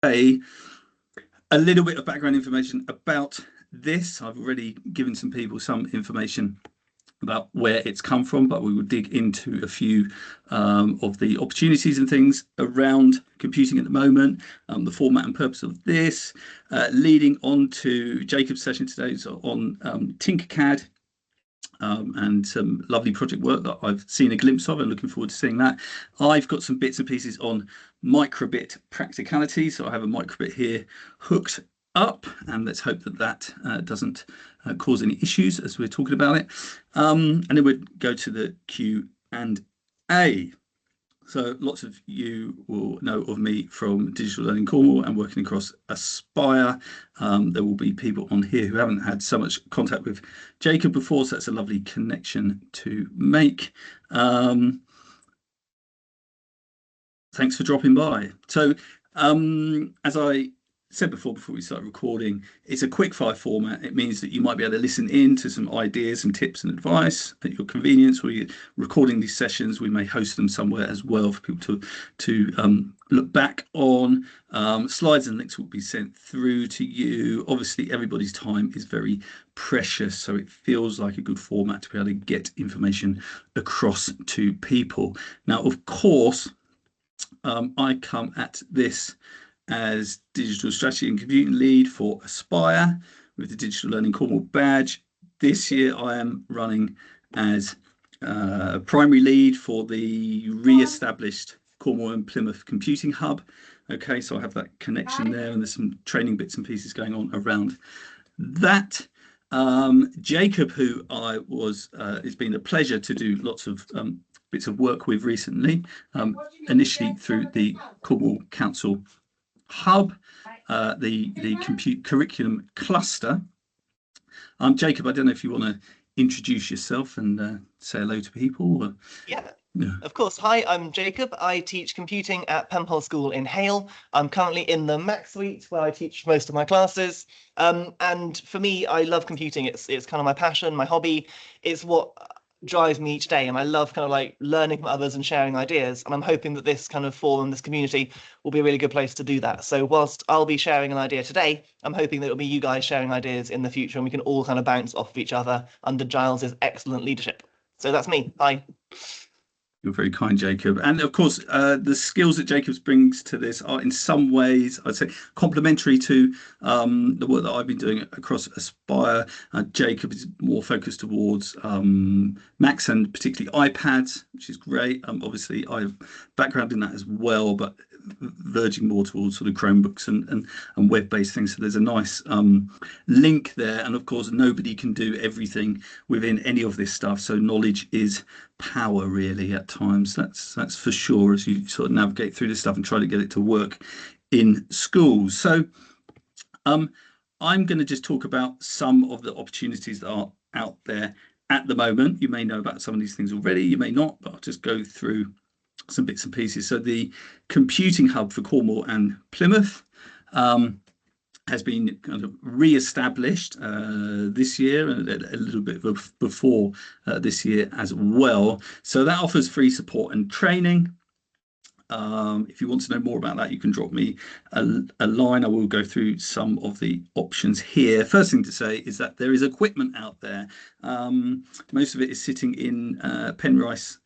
a little bit of background information about this. I've already given some people some information about where it's come from, but we will dig into a few of the opportunities and things around computing at the moment, the format and purpose of this, leading on to Jacob's session today so on Tinkercad. And some lovely project work that I've seen a glimpse of and looking forward to seeing that. I've got some bits and pieces on microbit practicality. So I have a microbit here hooked up, and let's hope that that doesn't cause any issues as we're talking about it. And then we'll go to the Q&A. So lots of you will know of me from Digital Learning Cornwall and working across Aspire. There will be people on here who haven't had so much contact with Jacob before, so that's a lovely connection to make. Thanks for dropping by. So as I said before we start recording, it's a quick fire format. It means that you might be able to listen in to some ideas, some tips and advice at your convenience. We're recording these sessions. We may host them somewhere as well for people to look back on. Slides and links will be sent through to you. Obviously, everybody's time is very precious, so it feels like a good format to be able to get information across to people. Now, of course, I come at this as Digital Strategy and Computing Lead for Aspire with the Digital Learning Cornwall badge. This year I am running as primary lead for the re-established Cornwall and Plymouth Computing Hub. Okay, so I have that connection there, and there's some training bits and pieces going on around that. Jacob, who it's been a pleasure to do lots of bits of work with recently, initially through the Cornwall Council Hub, the compute curriculum cluster. Jacob, I don't know if you want to introduce yourself and say hello to people. Or... Yeah, of course. Hi, I'm Jacob. I teach computing at Penpole School in Hale. I'm currently in the Mac Suite where I teach most of my classes. And for me, I love computing. It's kind of my passion, my hobby. It's what drives me each day, and I love kind of like learning from others and sharing ideas, and I'm hoping that this kind of forum, this community, will be a really good place to do that. So whilst I'll be sharing an idea today, I'm hoping that it'll be you guys sharing ideas in the future, and we can all kind of bounce off of each other under Giles's excellent leadership. So that's me. Hi. You're very kind, Jacob. And of course, the skills that Jacob brings to this are in some ways, I'd say, complementary to the work that I've been doing across Aspire. Jacob is more focused towards Macs and particularly iPads, which is great. Obviously, I have background in that as well, but verging more towards sort of Chromebooks and web-based things. So there's a nice link there. And of course, nobody can do everything within any of this stuff. So knowledge is power, really, at times. That's for sure, as you sort of navigate through this stuff and try to get it to work in schools. So I'm going to just talk about some of the opportunities that are out there at the moment. You may know about some of these things already, you may not, but I'll just go through some bits and pieces. So the computing hub for Cornwall and Plymouth has been kind of re-established this year and a little bit before this year as well. So that offers free support and training. If you want to know more about that, you can drop me a line. I will go through some of the options here. First thing to say is that there is equipment out there. Most of it is sitting in Penrice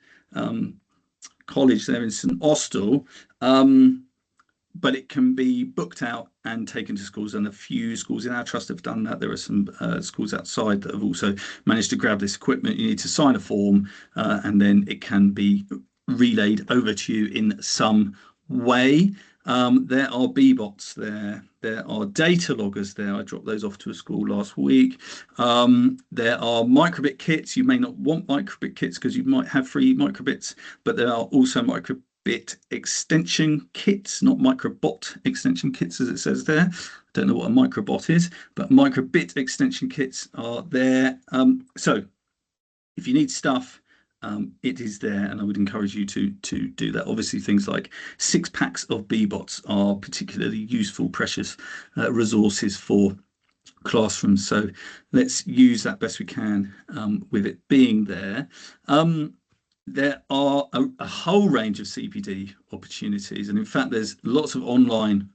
College there in St Austell, but it can be booked out and taken to schools, and a few schools in our trust have done that. There are some schools outside that have also managed to grab this equipment. You need to sign a form and then it can be relayed over to you in some way. There are B-bots there. There are data loggers there. I dropped those off to a school last week. There are microbit kits. You may not want microbit kits because you might have free microbits, but there are also microbit extension kits, not microbot extension kits as it says there. I don't know what a microbot is, but microbit extension kits are there. So if you need stuff, it is there, and I would encourage you to do that. Obviously, things like 6 packs of B-bots are particularly useful, precious resources for classrooms. So let's use that best we can with it being there. There are a whole range of CPD opportunities, and in fact, there's lots of online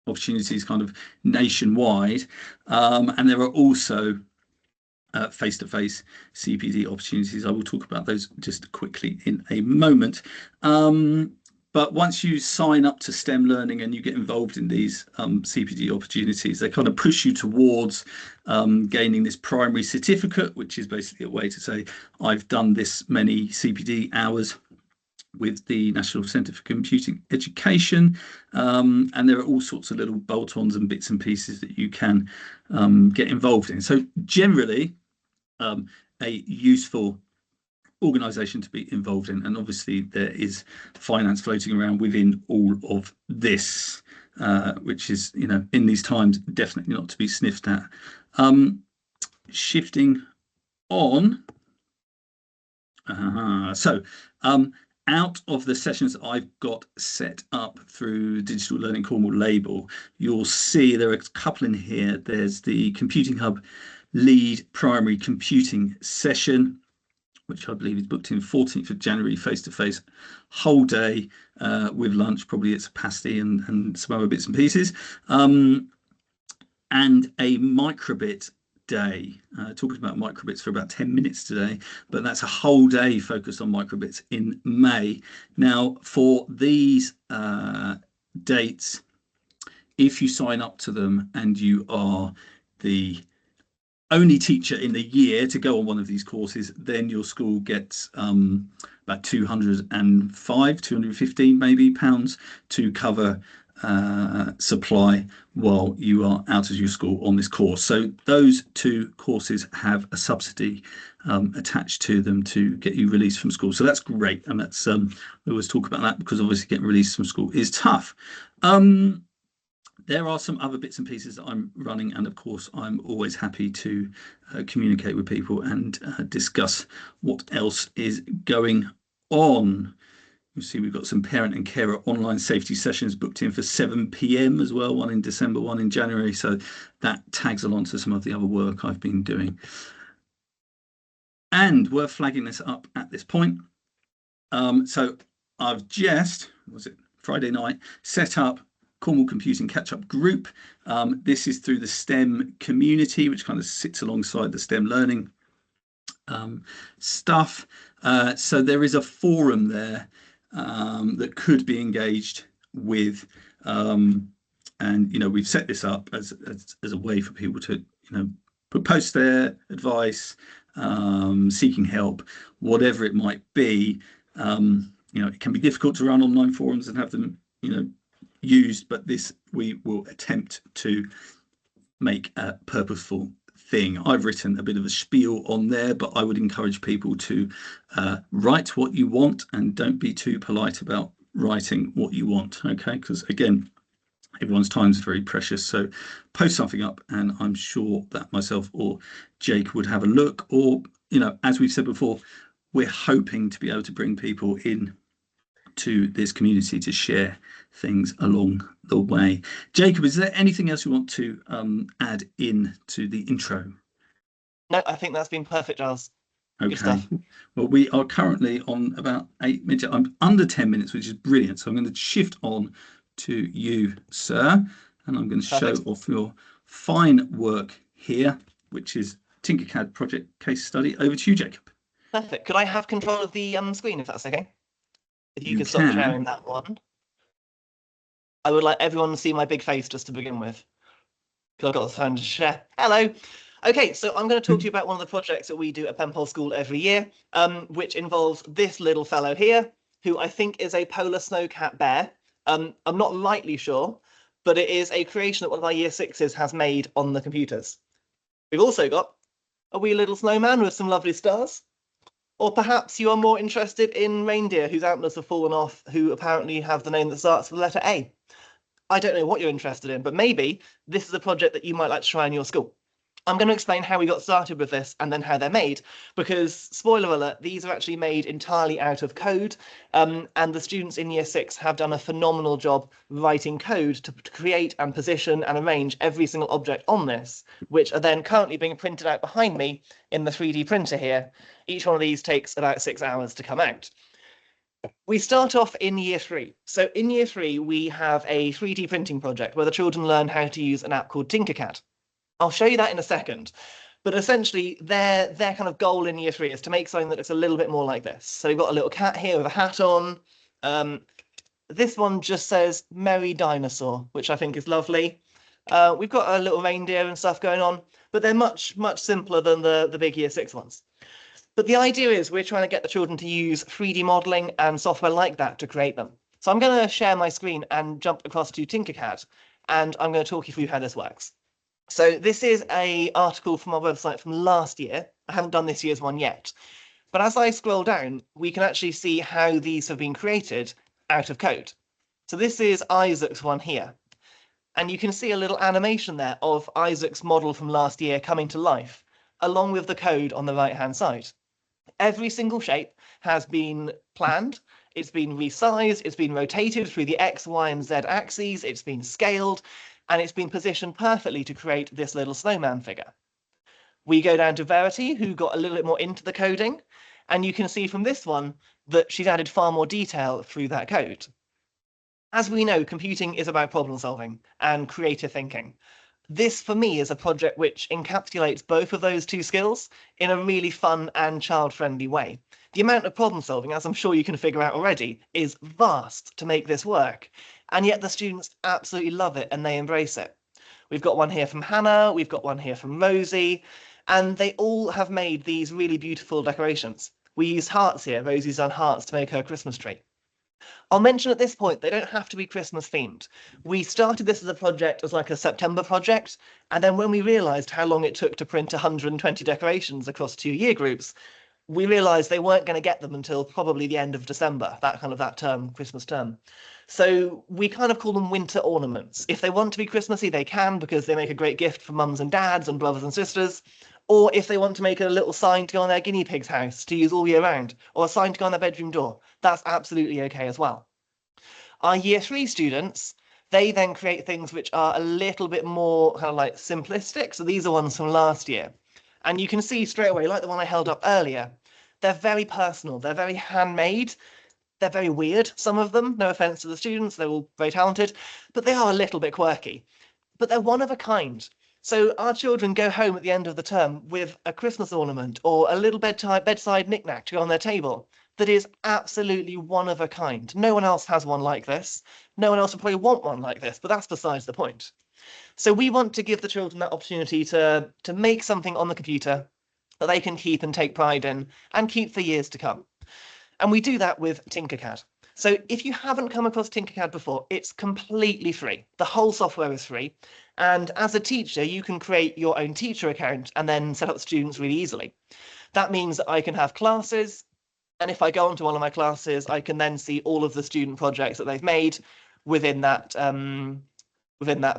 opportunities kind of nationwide. And there are also face-to-face CPD opportunities. I will talk about those just quickly in a moment. But once you sign up to STEM learning and you get involved in these CPD opportunities, they kind of push you towards gaining this primary certificate, which is basically a way to say, I've done this many CPD hours with the National Centre for Computing Education. And there are all sorts of little bolt-ons and bits and pieces that you can get involved in. So generally, a useful organisation to be involved in, and obviously there is finance floating around within all of this, which is, you know, in these times definitely not to be sniffed at. Shifting on, out of the sessions that I've got set up through Digital Learning Cornwall label, you'll see there are a couple in here. There's the Computing Hub lead primary computing session, which I believe is booked in 14th of January, face-to-face, whole day with lunch. Probably it's a pasty and some other bits and pieces. And a microbit day, talking about microbits for about 10 minutes today, but that's a whole day focused on microbits in May. Now, for these dates, if you sign up to them and you are the only teacher in the year to go on one of these courses, then your school gets about 215 maybe pounds to cover supply while you are out of your school on this course. So those two courses have a subsidy attached to them to get you released from school. So that's great, and that's we always talk about that because obviously getting released from school is tough. There are some other bits and pieces that I'm running, and of course I'm always happy to communicate with people and discuss what else is going on. You see we've got some parent and carer online safety sessions booked in for 7 p.m. as well, one in December, one in January, so that tags along to some of the other work I've been doing. And worth flagging this up at this point, so I've just, was it Friday night, set up Cornwall Computing Catch-Up Group. This is through the STEM community, which kind of sits alongside the STEM learning stuff. So there is a forum there that could be engaged with, and you know, we've set this up as a way for people to, you know, post their advice, seeking help, whatever it might be. You know, it can be difficult to run online forums and have them, you know, used, but this we will attempt to make a purposeful thing. I've written a bit of a spiel on there, but I would encourage people to write what you want and don't be too polite about writing what you want, okay? Because again, everyone's time is very precious. So post something up and I'm sure that myself or Jake would have a look, or, you know, as we've said before, we're hoping to be able to bring people in to this community to share things along the way. Jacob, is there anything else you want to add in to the intro? No, I think that's been perfect, Giles. Okay. Good stuff. Well, we are currently on about 8 minutes. I'm under 10 minutes, which is brilliant. So I'm going to shift on to you, sir, and I'm going to show off your fine work here, which is Tinkercad project case study. Over to you, Jacob. Perfect. Could I have control of the screen, if that's okay? If you could can. stop sharing that one. I would like everyone to see my big face just to begin with, because I've got the phone to share. Hello. Okay, so I'm going to talk to you about one of the projects that we do at Penpole School every year, which involves this little fellow here, who I think is a polar snowcat bear. I'm not lightly sure, but it is a creation that one of our year sixes has made on the computers. We've also got a wee little snowman with some lovely stars. Or perhaps you are more interested in reindeer whose antlers have fallen off, who apparently have the name that starts with the letter A. I don't know what you're interested in, but maybe this is a project that you might like to try in your school. I'm going to explain how we got started with this and then how they're made, because, spoiler alert, these are actually made entirely out of code, and the students in year 6 have done a phenomenal job writing code to create and position and arrange every single object on this, which are then currently being printed out behind me in the 3D printer here. Each one of these takes about 6 hours to come out. We start off in year 3. So in year 3, we have a 3D printing project where the children learn how to use an app called Tinkercad. I'll show you that in a second. But essentially, their kind of goal in year 3 is to make something that looks a little bit more like this. So we've got a little cat here with a hat on. This one just says Merry Dinosaur, which I think is lovely. We've got a little reindeer and stuff going on, but they're much, much simpler than the big year 6 ones. But the idea is we're trying to get the children to use 3D modeling and software like that to create them. So I'm going to share my screen and jump across to Tinkercad, and I'm going to talk you through how this works. So this is an article from our website from last year. I haven't done this year's one yet. But as I scroll down, we can actually see how these have been created out of code. So this is Isaac's one here. And you can see a little animation there of Isaac's model from last year coming to life, along with the code on the right-hand side. Every single shape has been planned, it's been resized, it's been rotated through the X, Y, and Z axes, it's been scaled, and it's been positioned perfectly to create this little snowman figure. We go down to Verity, who got a little bit more into the coding, and you can see from this one that she's added far more detail through that code. As we know, computing is about problem solving and creative thinking. This, for me, is a project which encapsulates both of those two skills in a really fun and child-friendly way. The amount of problem solving, as I'm sure you can figure out already, is vast to make this work, and yet the students absolutely love it and they embrace it. We've got one here from Hannah, we've got one here from Rosie, and they all have made these really beautiful decorations. We used hearts here. Rosie's done hearts to make her Christmas tree. I'll mention at this point, they don't have to be Christmas themed. We started this as a project as like a September project, and then when we realized how long it took to print 120 decorations across 2 year groups, we realized they weren't going to get them until probably the end of December, that term, Christmas term. So we kind of call them winter ornaments. If they want to be Christmassy, they can, because they make a great gift for mums and dads and brothers and sisters. Or if they want to make a little sign to go on their guinea pig's house to use all year round, or a sign to go on their bedroom door, that's absolutely okay as well. Our year 3 students, they then create things which are a little bit more kind of like simplistic. So these are ones from last year. And you can see straight away, like the one I held up earlier, they're very personal, they're very handmade, they're very weird, some of them, no offense to the students, they're all very talented, but they are a little bit quirky. But they're one of a kind. So our children go home at the end of the term with a Christmas ornament or a little bedside knick-knack to go on their table that is absolutely one of a kind. No one else has one like this. No one else would probably want one like this, but that's besides the point. So we want to give the children that opportunity to make something on the computer that they can keep and take pride in and keep for years to come. And we do that with Tinkercad. So if you haven't come across Tinkercad before, it's completely free. The whole software is free. And as a teacher, you can create your own teacher account and then set up students really easily. That means that I can have classes. And if I go onto one of my classes, I can then see all of the student projects that they've made within that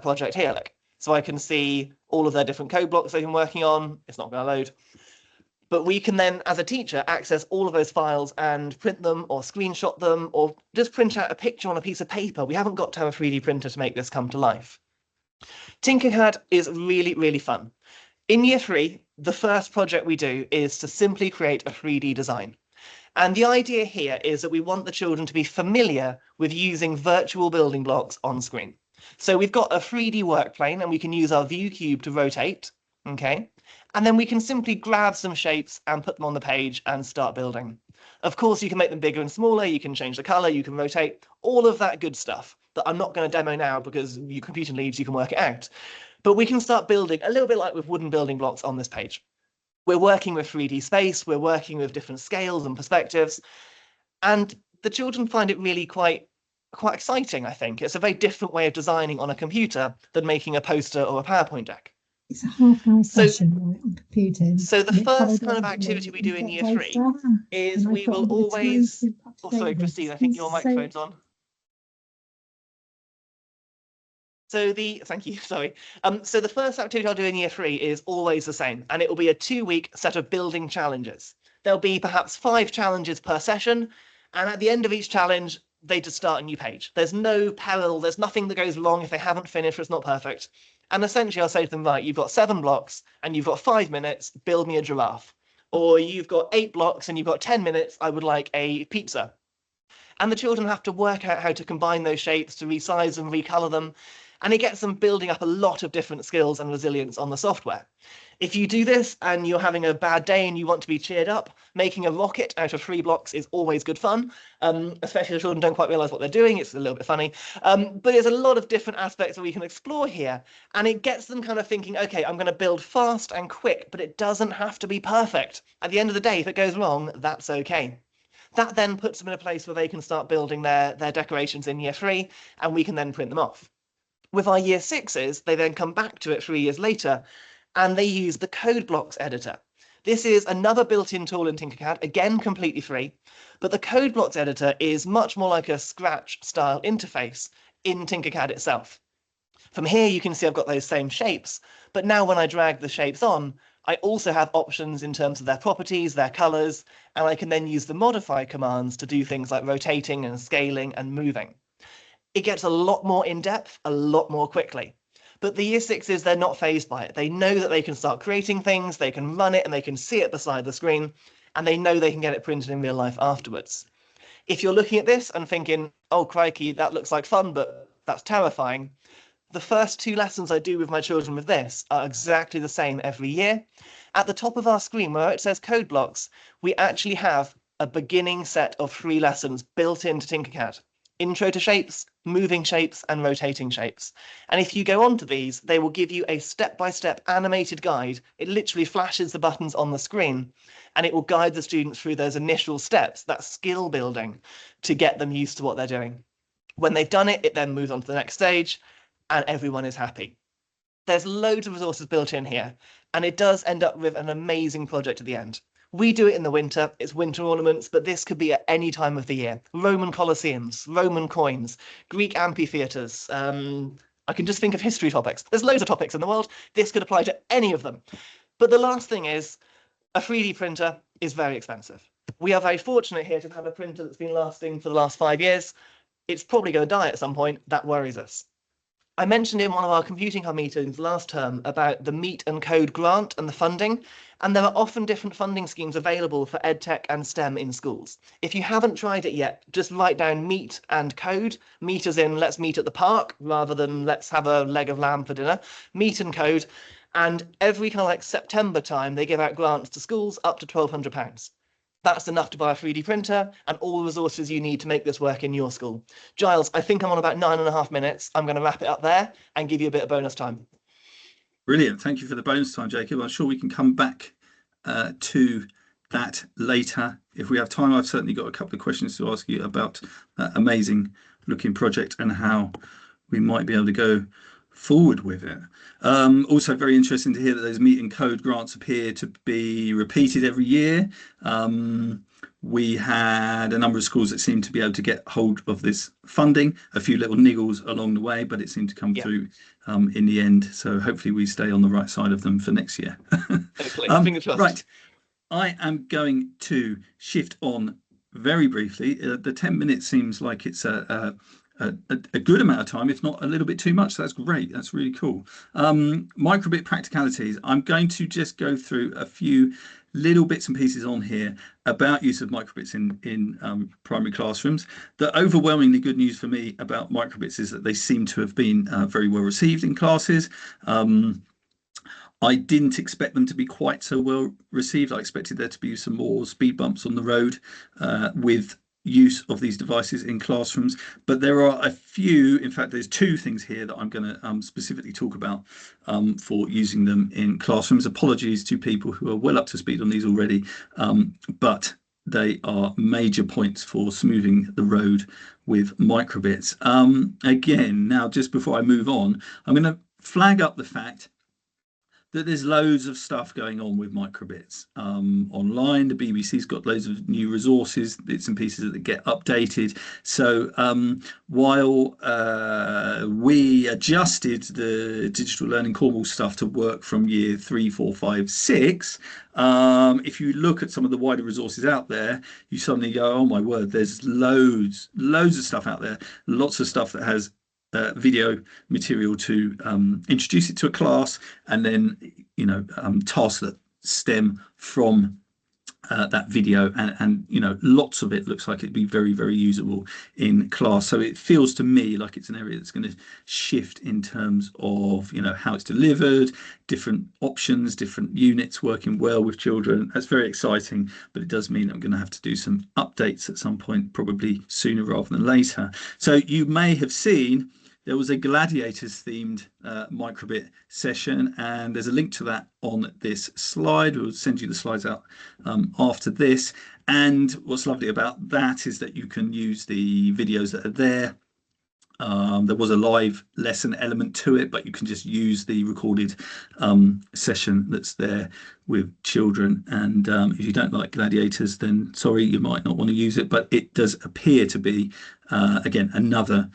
project here. Look. So I can see all of their different code blocks they've been working on. It's not going to load. But we can then, as a teacher, access all of those files and print them or screenshot them or just print out a picture on a piece of paper. We haven't got to have a 3D printer to make this come to life. Tinkercad is really, really fun. In year 3, the first project we do is to simply create a 3D design. And the idea here is that we want the children to be familiar with using virtual building blocks on screen. So we've got a 3D work plane and we can use our view cube to rotate, okay? And then we can simply grab some shapes and put them on the page and start building. Of course, you can make them bigger and smaller, you can change the color, you can rotate, all of that good stuff that I'm not going to demo now because you computer leads, you can work it out. But we can start building a little bit like with wooden building blocks on this page. We're working with 3D space, we're working with different scales and perspectives, and the children find it really quite exciting, I think. It's a very different way of designing on a computer than making a poster or a PowerPoint deck. It's a half-hour session, right, on computing. So the first kind of activity we do in year 3 is we will always... Oh, sorry, Christine, I think your microphone's on. So thank you, sorry. So the first activity I'll do in year 3 is always the same, and it will be a 2-week set of building challenges. There'll be perhaps 5 challenges per session, and at the end of each challenge, they just start a new page. There's no peril, there's nothing that goes wrong if they haven't finished or it's not perfect. And essentially I'll say to them, right, you've got 7 blocks and you've got 5 minutes, build me a giraffe. Or you've got 8 blocks and you've got 10 minutes, I would like a pizza. And the children have to work out how to combine those shapes, to resize them, recolor them. And it gets them building up a lot of different skills and resilience on the software. If you do this and you're having a bad day and you want to be cheered up, making a rocket out of 3 blocks is always good fun, especially if children don't quite realize what they're doing. It's a little bit funny. But there's a lot of different aspects that we can explore here. And it gets them kind of thinking, okay, I'm going to build fast and quick, but it doesn't have to be perfect. At the end of the day, if it goes wrong, that's okay. That then puts them in a place where they can start building their decorations in year 3, and we can then print them off. With our year 6s, they then come back to it 3 years later, and they use the code blocks editor. This is another built-in tool in Tinkercad, again, completely free, but the code blocks editor is much more like a Scratch style interface in Tinkercad itself. From here, you can see I've got those same shapes, but now when I drag the shapes on, I also have options in terms of their properties, their colors, and I can then use the modify commands to do things like rotating and scaling and moving. It gets a lot more in-depth, a lot more quickly. But the year 6s, they're not fazed by it. They know that they can start creating things, they can run it, and they can see it beside the screen, and they know they can get it printed in real life afterwards. If you're looking at this and thinking, oh, crikey, that looks like fun, but that's terrifying, the first 2 lessons I do with my children with this are exactly the same every year. At the top of our screen, where it says code blocks, we actually have a beginning set of 3 lessons built into Tinkercad. Intro to shapes, moving shapes, and rotating shapes. And if you go on to these, they will give you a step-by-step animated guide. It literally flashes the buttons on the screen, and it will guide the students through those initial steps, that skill building, to get them used to what they're doing. When they've done it, it then moves on to the next stage, and everyone is happy. There's loads of resources built in here, and it does end up with an amazing project at the end. We do it in the winter, it's winter ornaments, but this could be at any time of the year. Roman colosseums, Roman coins, Greek amphitheatres. I can just think of history topics. There's loads of topics in the world. This could apply to any of them. But the last thing is, a 3D printer is very expensive. We are very fortunate here to have a printer that's been lasting for the last 5 years. It's probably going to die at some point. That worries us. I mentioned in one of our Computing Hub meetings last term about the Meet and Code grant and the funding, and there are often different funding schemes available for EdTech and STEM in schools. If you haven't tried it yet, just write down Meet and Code. Meet as in let's meet at the park rather than let's have a leg of lamb for dinner. Meet and Code, and every kind of like September time they give out grants to schools up to £1,200. That's enough to buy a 3D printer and all the resources you need to make this work in your school. Giles, I think I'm on about 9.5 minutes. I'm going to wrap it up there and give you a bit of bonus time. Brilliant. Thank you for the bonus time, Jacob. I'm sure we can come back to that later if we have time. I've certainly got a couple of questions to ask you about that amazing looking project and how we might be able to go forward with it. Also very interesting to hear that those Meet and Code grants appear to be repeated every year. We had a number of schools that seemed to be able to get hold of this funding, a few little niggles along the way, but it seemed to come through in the end. So hopefully we stay on the right side of them for next year. Fingers crossed. Right, I am going to shift on very briefly. The 10 minutes seems like it's a good amount of time, if not a little bit too much. So that's great. That's really cool. Microbit practicalities. I'm going to just go through a few little bits and pieces on here about use of microbits in primary classrooms. The overwhelmingly good news for me about microbits is that they seem to have been very well received in classes. I didn't expect them to be quite so well received. I expected there to be some more speed bumps on the road with use of these devices in classrooms, but there are a few. In fact, there's 2 things here that I'm going to specifically talk about for using them in classrooms. Apologies to people who are well up to speed on these already, but they are major points for smoothing the road with microbits. Again, now just before I move on, I'm going to flag up the fact that there's loads of stuff going on with microbits online. The BBC's got loads of new resources, bits and pieces that get updated. So while we adjusted the Digital Learning Cornwall stuff to work from year 3, 4, 5, 6, if you look at some of the wider resources out there, you suddenly go, oh my word, there's loads of stuff out there, lots of stuff that has video material to introduce it to a class, and then tasks that stem from that video, and you know, lots of it looks like it'd be very, very usable in class. So it feels to me like it's an area that's going to shift in terms of, you know, how it's delivered, different options, different units working well with children. That's very exciting, but it does mean I'm going to have to do some updates at some point, probably sooner rather than later. So you may have seen there was a gladiators themed microbit session, and there's a link to that on this slide. We'll send you the slides out after this. And what's lovely about that is that you can use the videos that are there. There was a live lesson element to it, but you can just use the recorded session that's there with children. And if you don't like gladiators, then sorry, you might not want to use it, but it does appear to be, again, another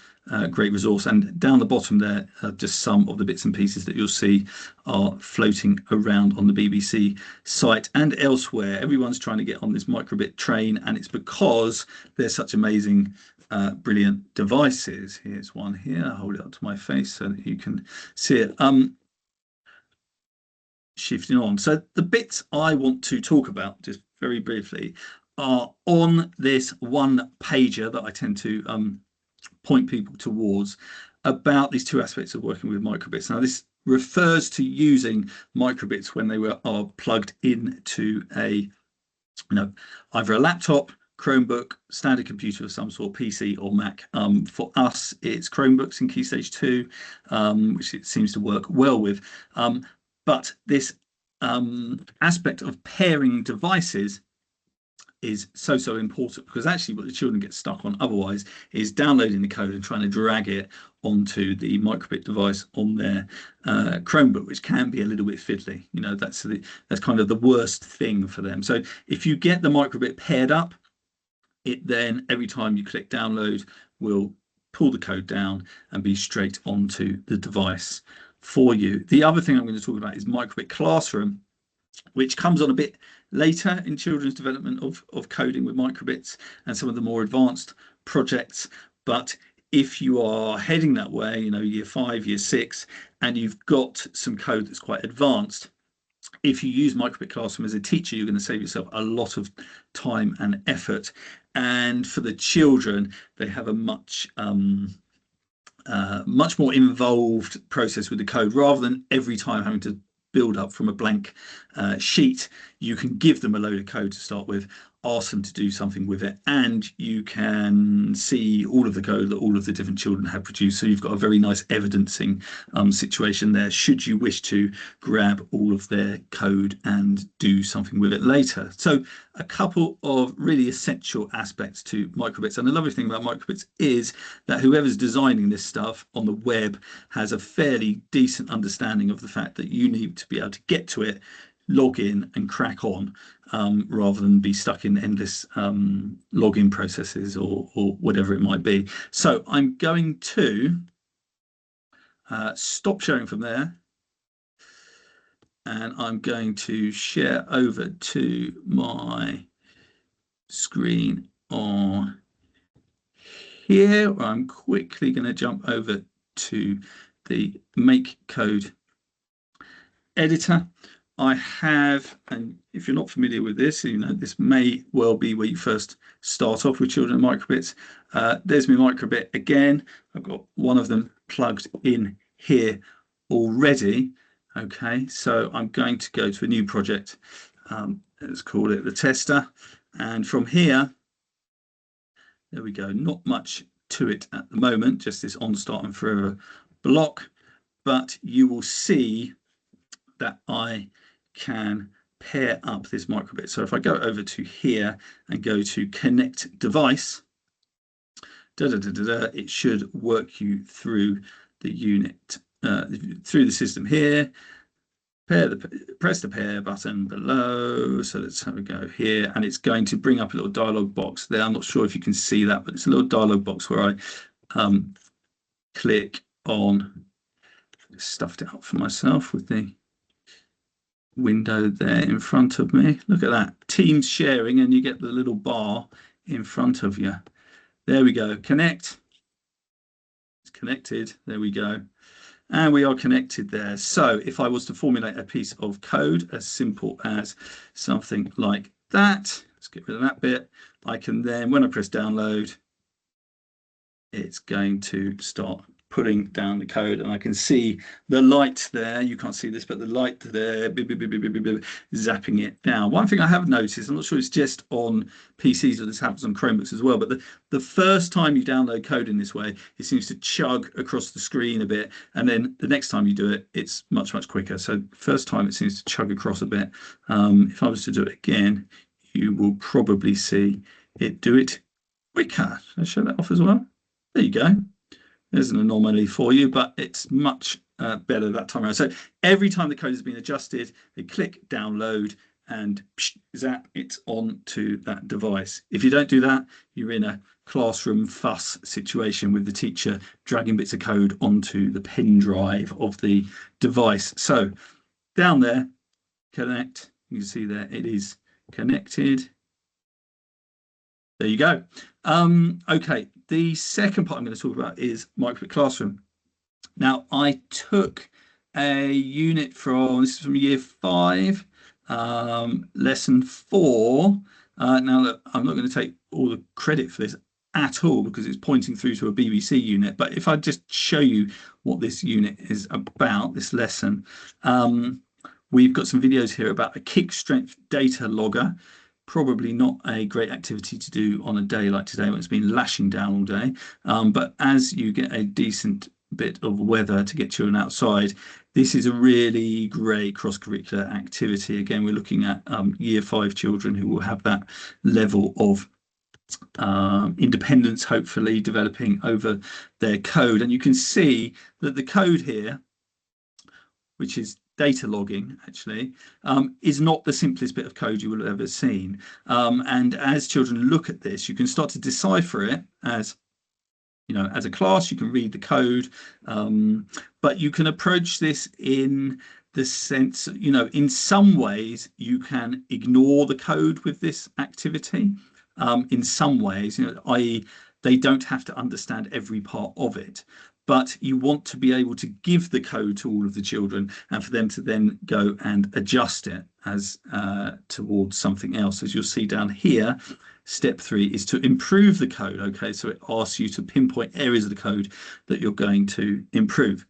great resource. And down the bottom there, just some of the bits and pieces that you'll see are floating around on the BBC site and elsewhere. Everyone's trying to get on this microbit train, and it's because they're such amazing brilliant devices. Here's one here. I'll hold it up to my face so that you can see it. Shifting on. So the bits I want to talk about, just very briefly, are on this one pager that I tend to point people towards about these two aspects of working with microbits. Now, this refers to using microbits when they are plugged into a, you know, either a laptop, Chromebook, standard computer of some sort, PC or Mac. For us, it's Chromebooks in Key Stage 2, which it seems to work well with. But this aspect of pairing devices is so important, because actually what the children get stuck on otherwise is downloading the code and trying to drag it onto the microbit device on their Chromebook, which can be a little bit fiddly. You know, that's kind of the worst thing for them. So if you get the microbit paired up, it then, every time you click download, will pull the code down and be straight onto the device for you. The other thing I'm going to talk about is Microbit Classroom, which comes on a bit later in children's development of coding with microbits and some of the more advanced projects. But if you are heading that way, you know, year 5, year 6, and you've got some code that's quite advanced, if you use Microbit Classroom as a teacher, you're going to save yourself a lot of time and effort. And for the children, they have a much more involved process with the code, rather than every time having to build up from a blank sheet. You can give them a load of code to start with, ask them to do something with it, and you can see all of the code that all of the different children have produced. So you've got a very nice evidencing situation there, should you wish to grab all of their code and do something with it later. So a couple of really essential aspects to microbits. And the lovely thing about microbits is that whoever's designing this stuff on the web has a fairly decent understanding of the fact that you need to be able to get to it, log in and crack on, rather than be stuck in endless login processes or whatever it might be. So I'm going to stop sharing from there, and I'm going to share over to my screen on here, where I'm quickly going to jump over to the Make Code editor. I have, and if you're not familiar with this, you know, this may well be where you first start off with children and microbits. There's my microbit again. I've got one of them plugged in here already. Okay, so I'm going to go to a new project. Let's call it the tester. And from here, there we go. Not much to it at the moment, just this on start and forever block. But you will see that I can pair up this microbit. So if I go over to here and go to connect device, it should work you through the unit, through the system here. Press the pair button below. So let's have a go here, and it's going to bring up a little dialog box there. I'm not sure if you can see that, but it's a little dialog box where I click on, stuffed it up for myself with the window there in front of me. Look at that, Teams sharing, and you get the little bar in front of you. There we go, connect. It's connected, there we go. And we are connected there. So if I was to formulate a piece of code as simple as something like that. Let's get rid of that bit. I can then, when I press download, it's going to start putting down the code, and I can see the light there. You can't see this, but the light there, zapping it down. One thing I have noticed, I'm not sure it's just on PCs or this happens on Chromebooks as well, but the first time you download code in this way, it seems to chug across the screen a bit, and then the next time you do it, it's much quicker. So first time it seems to chug across a bit. If I was to do it again, you will probably see it do it quicker. I'll show that off as well. There you go. There's an anomaly for you, but it's much better that time around. So every time the code has been adjusted, they click download and zap, it's on to that device. If you don't do that, you're in a classroom fuss situation with the teacher dragging bits of code onto the pen drive of the device. So down there, connect. You can see there it is connected. There you go. Okay, the second part I'm going to talk about is Microbit Classroom. Now, I took a unit from, this is from year 5, lesson 4. Now, look, I'm not going to take all the credit for this at all because it's pointing through to a BBC unit. But if I just show you what this unit is about, this lesson, we've got some videos here about a kick strength data logger. Probably not a great activity to do on a day like today when it's been lashing down all day. But as you get a decent bit of weather to get children outside, this is a really great cross-curricular activity. Again, we're looking at year 5 children who will have that level of independence, hopefully developing over their code. And you can see that the code here, which is data logging, actually, is not the simplest bit of code you will have ever seen. And as children look at this, you can start to decipher it as, you know, as a class, you can read the code, but you can approach this in the sense, you know, in some ways you can ignore the code with this activity. In some ways, you know, i.e., they don't have to understand every part of it. But you want to be able to give the code to all of the children and for them to then go and adjust it as towards something else. As you'll see down here, step 3 is to improve the code. Okay, so it asks you to pinpoint areas of the code that you're going to improve.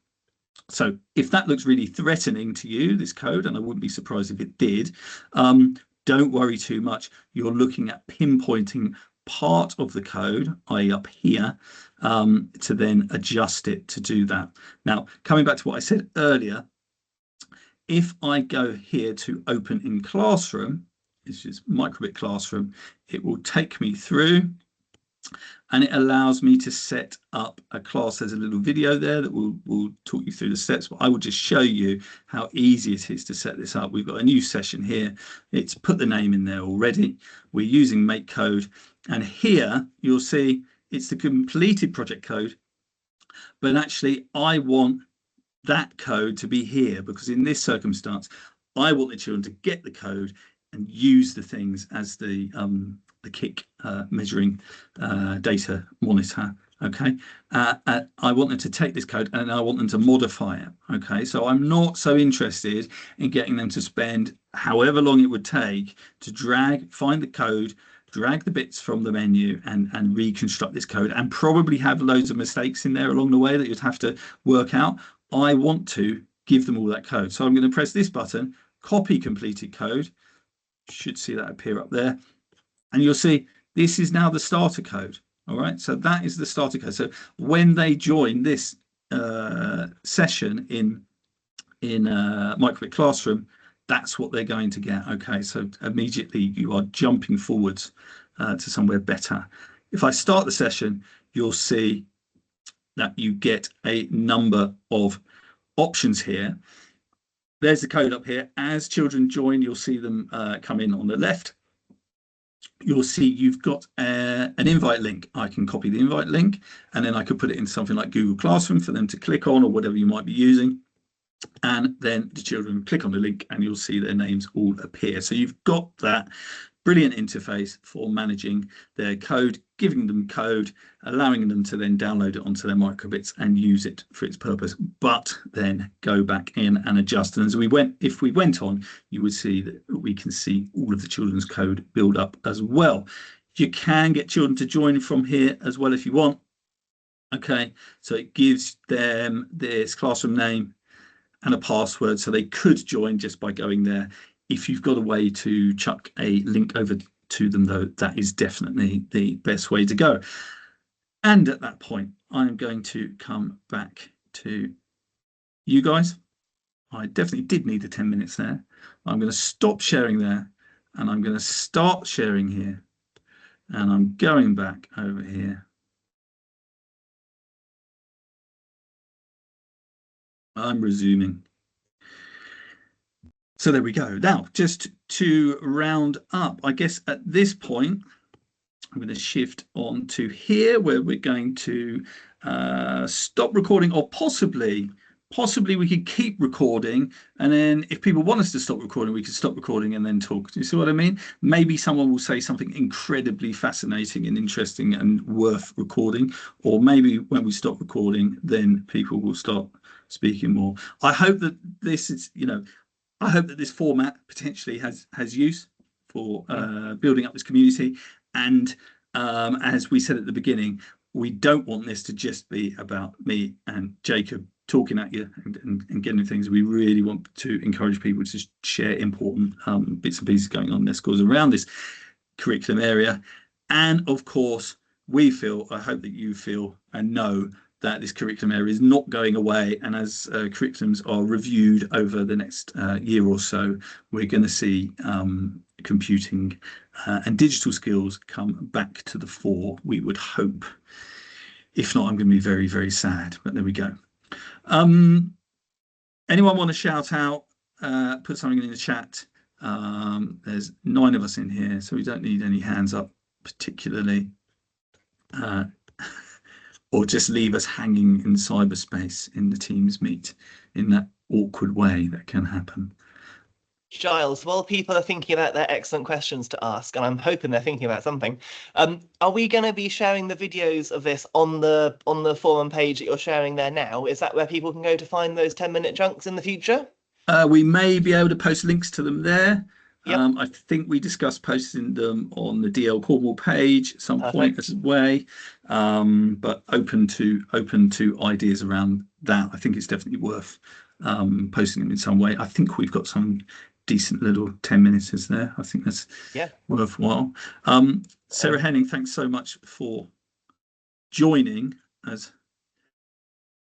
So if that looks really threatening to you, this code, and I wouldn't be surprised if it did, don't worry too much. You're looking at pinpointing part of the code, i.e. up here, to then adjust it to do that. Now, coming back to what I said earlier, if I go here to open in Classroom, this is Microbit Classroom, it will take me through and it allows me to set up a class. There's a little video there that will talk you through the steps, but I will just show you how easy it is to set this up. We've got a new session here. It's put the name in there already. We're using make code, and here you'll see it's the completed project code, but actually I want that code to be here because in this circumstance, I want the children to get the code and use the things as the kick measuring data monitor. Okay, I want them to take this code and I want them to modify it. Okay, so I'm not so interested in getting them to spend however long it would take to find the code, drag the bits from the menu and reconstruct this code and probably have loads of mistakes in there along the way that you'd have to work out. I want to give them all that code. So I'm going to press this button, copy completed code. Should see that appear up there. And you'll see this is now the starter code. All right, so that is the starter code. So when they join this session in Microbit Classroom, that's what they're going to get. Okay, so immediately you are jumping forwards to somewhere better. If I start the session, you'll see that you get a number of options here. There's the code up here. As children join, you'll see them come in on the left. You'll see you've got an invite link. I can copy the invite link and then I could put it in something like Google Classroom for them to click on or whatever you might be using. And then the children click on the link and you'll see their names all appear. So you've got that brilliant interface for managing their code, giving them code, allowing them to then download it onto their microbits and use it for its purpose, but then go back in and adjust. And if we went on, you would see that we can see all of the children's code build up as well. You can get children to join from here as well if you want. Okay, so it gives them this classroom name and a password, so they could join just by going there. If you've got a way to chuck a link over to them, though, that is definitely the best way to go. And at that point, I'm going to come back to you guys. I definitely did need the 10 minutes there. I'm going to stop sharing there, and I'm going to start sharing here. And I'm going back over here. I'm resuming. So there we go. Now, just to round up, I guess at this point, I'm going to shift on to here where we're going to stop recording, or possibly we could keep recording. And then if people want us to stop recording, we could stop recording and then talk. Do you see what I mean? Maybe someone will say something incredibly fascinating and interesting and worth recording. Or maybe when we stop recording, then people will start speaking more. I hope that this is, I hope that this format potentially has use for building up this community. And as we said at the beginning, we don't want this to just be about me and Jacob talking at you and getting things. We really want to encourage people to share important bits and pieces going on in their schools around this curriculum area. And of course, I hope that you feel and know that this curriculum area is not going away. And as curriculums are reviewed over the next year or so, we're going to see computing and digital skills come back to the fore, we would hope. If not, I'm going to be very, very sad, but there we go. Anyone want to shout out, put something in the chat? There's 9 of us in here, so we don't need any hands up particularly. Or just leave us hanging in cyberspace in the Teams meet in that awkward way that can happen. Giles, while people are thinking about their excellent questions to ask, and I'm hoping they're thinking about something, are we going to be sharing the videos of this on the forum page that you're sharing there now? Is that where people can go to find those 10-minute chunks in the future? We may be able to post links to them there. Yep. I think we discussed posting them on the DL Cornwall page at some point as way, but open to ideas around that. I think it's definitely worth posting them in some way. I think we've got some decent little 10 minutes there. I think that's worthwhile. Sarah Henning, thanks so much for joining as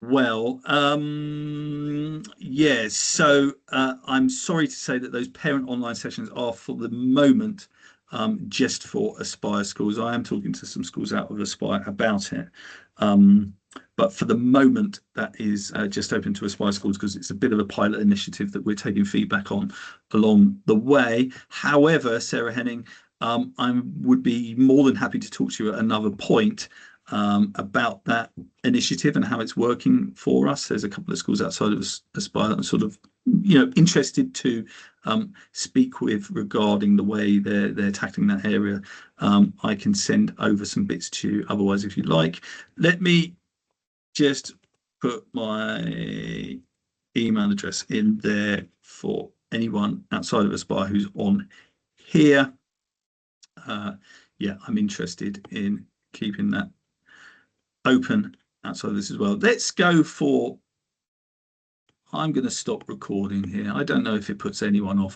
well. Yes, so I'm sorry to say that those parent online sessions are for the moment just for Aspire schools. I am talking to some schools out of Aspire about it, but for the moment that is just open to Aspire schools because it's a bit of a pilot initiative that we're taking feedback on along the way. However, Sarah Henning, I would be more than happy to talk to you at another point about that initiative and how it's working for us. There's a couple of schools outside of Aspire that I'm sort of, interested to speak with regarding the way they're tackling that area. I can send over some bits to you otherwise if you like. Let me just put my email address in there for anyone outside of Aspire who's on here. Yeah, I'm interested in keeping that open outside of this as well. Let's go for, I'm going to stop recording here. I don't know if it puts anyone off, but